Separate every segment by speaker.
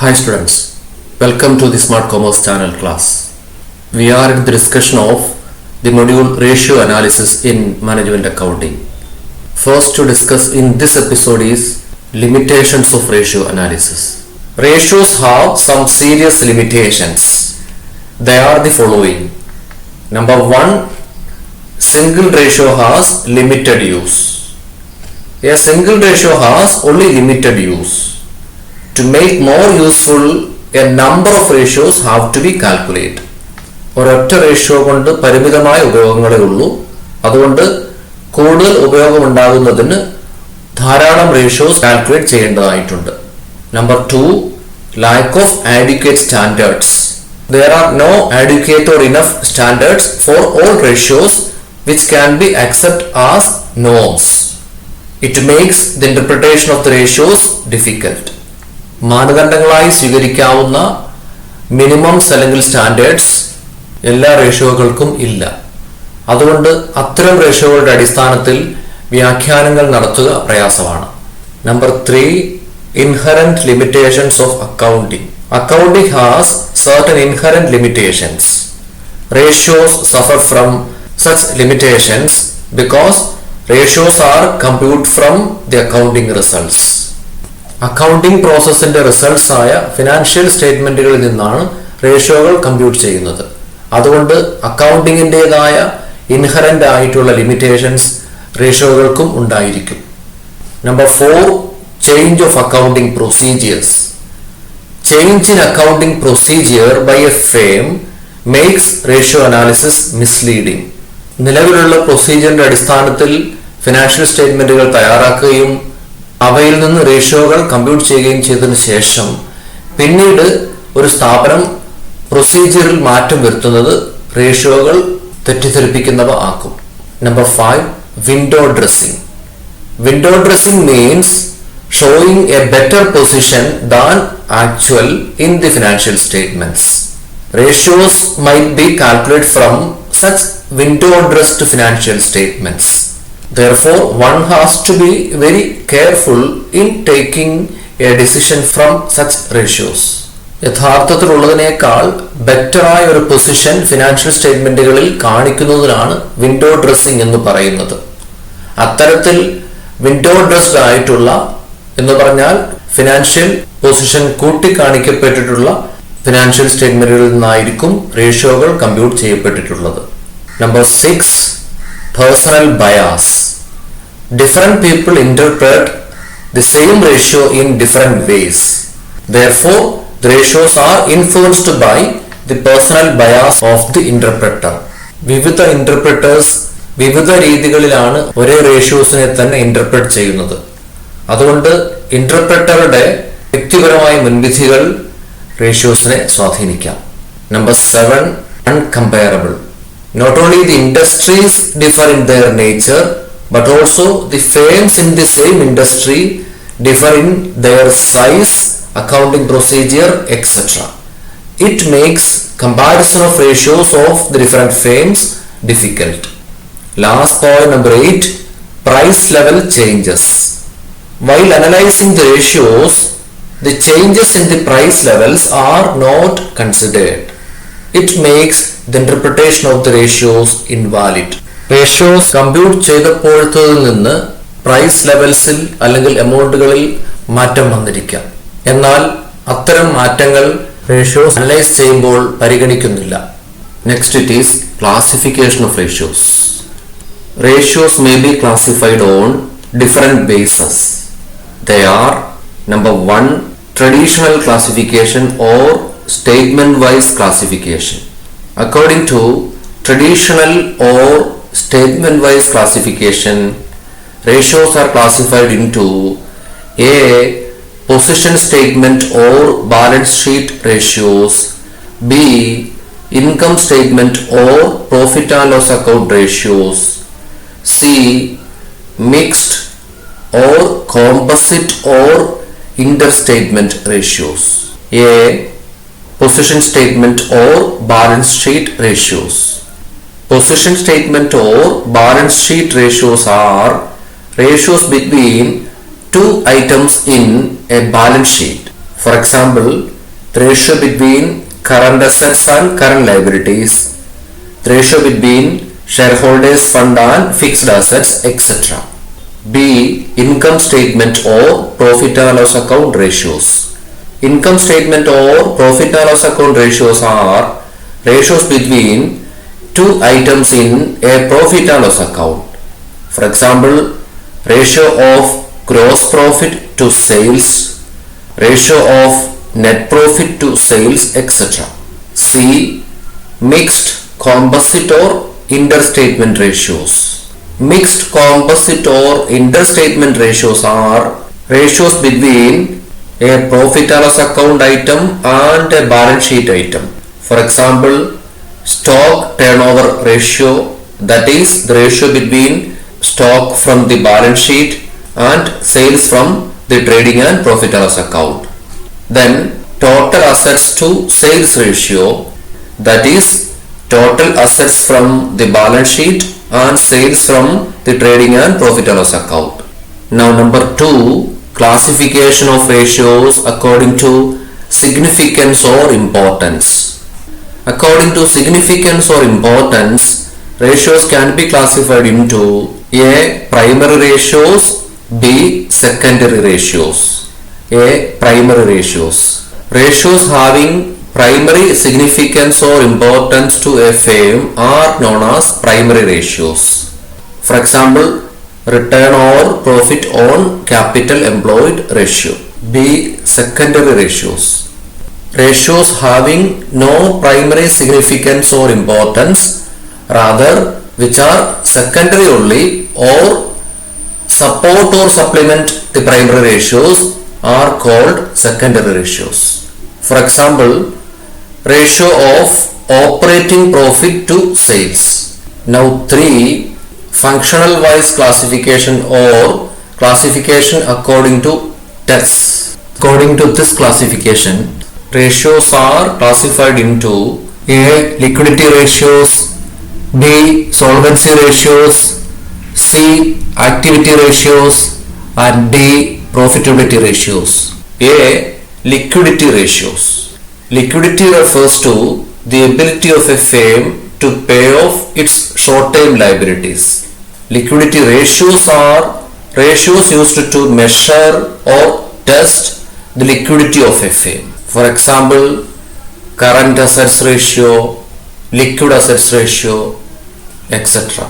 Speaker 1: Hi students, welcome to the Smart Commerce channel class. We are in the discussion of the module ratio analysis in management accounting. First to discuss in this episode is limitations of ratio analysis. Ratios have some serious limitations. They are the following. Number one, single ratio has limited use. A single ratio has only limited use. To make more useful, a number of ratios have to be calculated. ഒരൊറ്റ ratio കൊണ്ട് പരിമിതമായ ഉപയോഗങ്ങളേ ഉള്ളൂ. അതുകൊണ്ട് കൂടുതൽ ഉപയോഗം ഉണ്ടാകുന്നതിന് ധാരാളം ratios calculate ചെയ്യേണ്ടതായിട്ടുണ്ട്. Number 2, lack of adequate standards. There are no adequate or enough standards for all ratios which can be accepted as norms. It makes the interpretation of the ratios difficult. മാനദണ്ഡങ്ങളായി സ്വീകരിക്കാവുന്ന മിനിമംസ് അല്ലെങ്കിൽ standards എല്ലാ റേഷ്യോകൾക്കും ഇല്ല. അതുകൊണ്ട് അത്തരം റേഷ്യോകളുടെ അടിസ്ഥാനത്തിൽ വ്യാഖ്യാനങ്ങൾ നടത്തുക പ്രയാസമാണ്. Number 3, inherent limitations of accounting. Accounting has certain inherent limitations. Ratios suffer from such limitations because ratios are computed from the accounting results. Accounting പ്രോസസ്സിന്റെ റിസൾട്ട്സ് ആയ ഫിനാൻഷ്യൽ സ്റ്റേറ്റ്മെന്റുകളിൽ നിന്നാണ് റേഷ്യോകൾ കമ്പ്യൂട്ട് ചെയ്യുന്നത്. അതുകൊണ്ട് അക്കൗണ്ടിങ്ങിൻ്റെതായ ഇൻഹറന്റ് ആയിട്ടുള്ള ലിമിറ്റേഷൻസ് റേഷ്യോകൾക്കും ഉണ്ടായിരിക്കും. Number 4, change of accounting procedures. Change in accounting procedure by a firm makes ratio analysis misleading. നിലവിലുള്ള പ്രൊസീജിയറിന്റെ അടിസ്ഥാനത്തിൽ ഫിനാൻഷ്യൽ സ്റ്റേറ്റ്മെന്റുകൾ തയ്യാറാക്കുകയും അവയിൽ നിന്ന് റേഷ്യോകൾ കമ്പ്യൂട്ട് ചെയ്യുകയും ചെയ്തതിനു ശേഷം പിന്നീട് ഒരു സ്ഥാപനം പ്രൊസീജിയറിൽ മാറ്റം വരുത്തുന്നത് റേഷ്യോകൾ തെറ്റിദ്ധരിപ്പിക്കുന്നവ ആക്കും. Number 5, window dressing. Window dressing means showing A better position than actual in the financial statements. Ratios might be calculated from such window dressed financial statements. Therefore, one has to be very careful in taking a decision from such ratios. യഥാർത്ഥത്തിലുള്ളതിനേക്കാൾ ബെറ്ററായ ഒരു position financial സ്റ്റേറ്റ്മെന്റുകളിൽ കാണിക്കുന്നതിനാണ് window dressing എന്ന് പറയുന്നത്. അത്തരത്തിൽ window dressed ആയിട്ടുള്ള എന്ന് പറഞ്ഞാൽ ഫിനാൻഷ്യൽ പൊസിഷൻ കൂട്ടിക്കാണിക്കപ്പെട്ടിട്ടുള്ള ഫിനാൻഷ്യൽ സ്റ്റേറ്റ്മെന്റുകളിൽ നിന്നായിരിക്കും റേഷ്യോകൾ കമ്പ്യൂട്ട് ചെയ്യപ്പെട്ടിട്ടുള്ളത്. Number 6, personal bias. Different people interpret the same ratio in different ways. Therefore, the ratios are influenced by the personal bias of the interpreter. വിവിധ ഇന്റർപ്രറ്റേഴ്സ് വിവിധ രീതികളിലാണ് ഒരേ റേഷ്യോസിനെ തന്നെ ഇന്റർപ്രറ്റ് ചെയ്യുന്നത്. അതുകൊണ്ട് ഇന്റർപ്രറ്ററുടെ വ്യക്തിപരമായ മുൻവിധികൾ റേഷ്യോസിനെ സ്വാധീനിക്കാം. Number 7, uncomparable. Not only the industries differ in their nature, but also the firms in the same industry differ in their size, accounting procedure, etc. It makes comparison of ratios of the different firms difficult. Last point, number 8, price level changes. While analyzing the ratios, the changes in the price levels are not considered. It makes the interpretation of the ratios invalid. റേഷ്യോസ് compute ചെയ്തപ്പോഴത്തതിൽ നിന്ന് price ലെവൽസിൽ അല്ലെങ്കിൽ എമൗണ്ടുകളിൽ മാറ്റം വന്നിരിക്കാം. എന്നാൽ അത്തരം മാറ്റങ്ങൾ ratios analyse ചെയ്യുമ്പോൾ പരിഗണിക്കുന്നില്ല. Next it is classification of ratios. Ratios may be classified on different bases. They are number 1, traditional classification or statement-wise classification. According to traditional or statement-wise classification, ratios are classified into A, position statement or balance sheet ratios, B, income statement or profit and loss account ratios, C, mixed or composite or interstatement ratios. A, position statement or balance sheet ratios. Position statement or balance sheet ratios are ratios between two items in a balance sheet. For example, the ratio between current assets and current liabilities, the ratio between shareholders fund and fixed assets, etc. B. Income statement or profit and loss account ratios. Income statement or profit and loss account ratios are ratios between two items in a profit and loss account. For example, ratio of gross profit to sales, ratio of net profit to sales, etc. C. Mixed, composite or interstatement ratios. Mixed, composite or interstatement ratios are ratios between a profit and loss account item and a balance sheet item. For example, stock turnover ratio, that is the ratio between stock from the balance sheet and sales from the trading and profit and loss account. Then total assets to sales ratio, that is total assets from the balance sheet and sales from the trading and profit and loss account. Now number 2, classification of ratios according to significance or importance. According to significance or importance, ratios can be classified into A. Primary ratios, B. Secondary ratios. A. Primary ratios. Ratios having primary significance or importance to a firm are known as primary ratios. For example, return or profit on capital employed ratio. B. Secondary ratios. Ratios having no primary significance or importance, rather which are secondary only or support or supplement the primary ratios, are called secondary ratios. For example, ratio of operating profit to sales. Now 3, functional wise classification or classification according to tests. According to this classification, ratios are classified into A. Liquidity ratios, B. Solvency ratios, C. Activity ratios, and D. Profitability ratios. A. Liquidity ratios. Liquidity refers to the ability of a firm to pay off its short-term liabilities. Liquidity ratios are ratios used to measure or test the liquidity of a firm. For example, current assets ratio, liquid assets ratio, etc.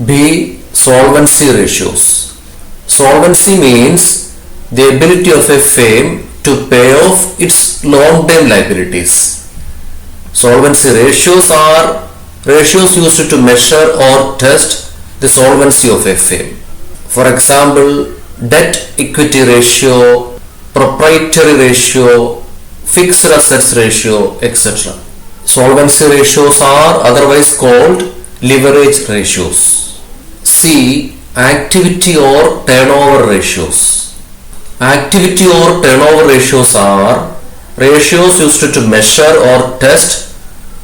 Speaker 1: B. Solvency ratios. Solvency means the ability of a firm to pay off its long-term liabilities. Solvency ratios are ratios used to measure or test the solvency of a firm. For example, debt equity ratio, proprietary ratio, fixed assets ratio, etc. Solvency ratios are otherwise called leverage ratios. C. Activity or turnover ratios. Activity or turnover ratios are ratios used to measure or test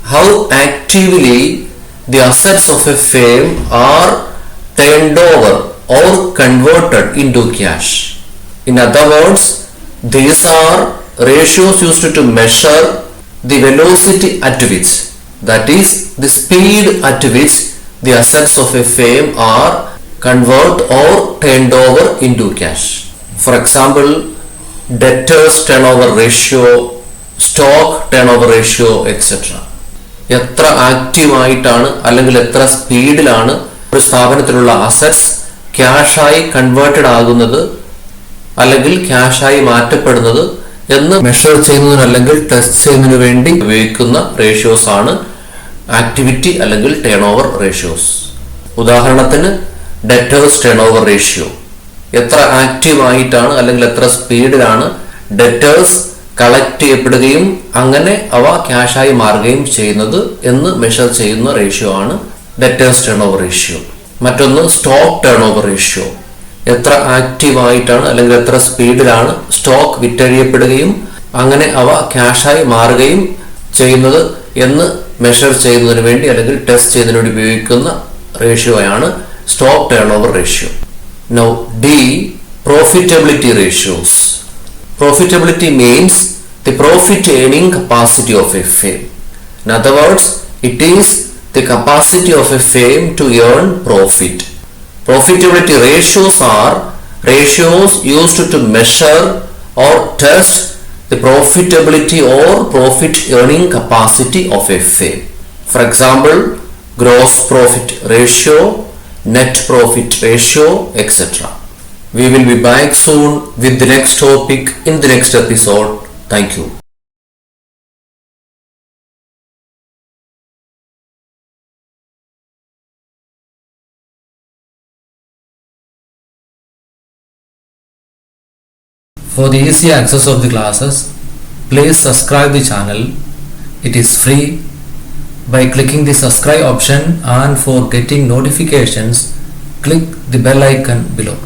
Speaker 1: how actively the assets of a firm are turned over or converted into cash. In other words, these are ratios used to measure the velocity at which, that is the speed at which the assets of a firm are converted or turned over into cash. For example, debtors turnover ratio, stock turnover ratio, etc. എത്ര ആക്റ്റീവായിട്ടാണ് അല്ലെങ്കിൽ എത്ര സ്പീഡിലാണ് ഒരു സ്ഥാപനത്തിലുള്ള assets ക്യാഷായി converted ആകുന്നത് അല്ലെങ്കിൽ ക്യാഷായി മാറ്റപ്പെടുന്നത് എന്ന് measure ചെയ്യുന്നതിന് അല്ലെങ്കിൽ ടെസ്റ്റ് ചെയ്യുന്നതിന് വേണ്ടി ഉപയോഗിക്കുന്ന റേഷ്യോസ് ആണ് ആക്ടിവിറ്റി അല്ലെങ്കിൽ ടേൺ ഓവർ റേഷ്യോസ്. ഉദാഹരണത്തിന് ഡെറ്റേഴ്സ് ടേൺ ഓവർ റേഷ്യോ, എത്ര ആക്റ്റീവായിട്ടാണ് അല്ലെങ്കിൽ എത്ര സ്പീഡിലാണ് ഡെറ്റേഴ്സ് കളക്ട് ചെയ്യപ്പെടുകയും അങ്ങനെ അവ ക്യാഷായി മാറുകയും ചെയ്യുന്നത് എന്ന് മെഷർ ചെയ്യുന്ന റേഷ്യോ ആണ് ഡെറ്റേഴ്സ് ടേൺ ഓവർ റേഷ്യോ. മറ്റൊന്ന് സ്റ്റോക്ക് ടേൺ ഓവർ റേഷ്യോ, എത്ര ആക്റ്റീവായിട്ടാണ് അല്ലെങ്കിൽ എത്ര സ്പീഡിലാണ് സ്റ്റോക്ക് വിറ്റഴിയപ്പെടുകയും അങ്ങനെ അവ ക്യാഷായി മാറുകയും ചെയ്യുന്നത് എന്ന് മെഷർ ചെയ്യുന്നതിന് വേണ്ടി അല്ലെങ്കിൽ ടെസ്റ്റ് ചെയ്യുന്നതിന് വേണ്ടി ഉപയോഗിക്കുന്ന റേഷ്യോയാണ് stock turnover ratio. Now D. Profitability ratios. Profitability means the profit earning capacity of a firm. In other words, it is the capacity of a firm to earn profit. Profitability ratios are ratios used to measure or test the profitability or profit earning capacity of a firm. For example, gross profit ratio, net profit ratio, etc. We will be back soon with the next topic in the next episode. Thank you. For the easy access of the classes, please subscribe the channel. It is free by clicking the subscribe option, and for getting notifications, click the bell icon below.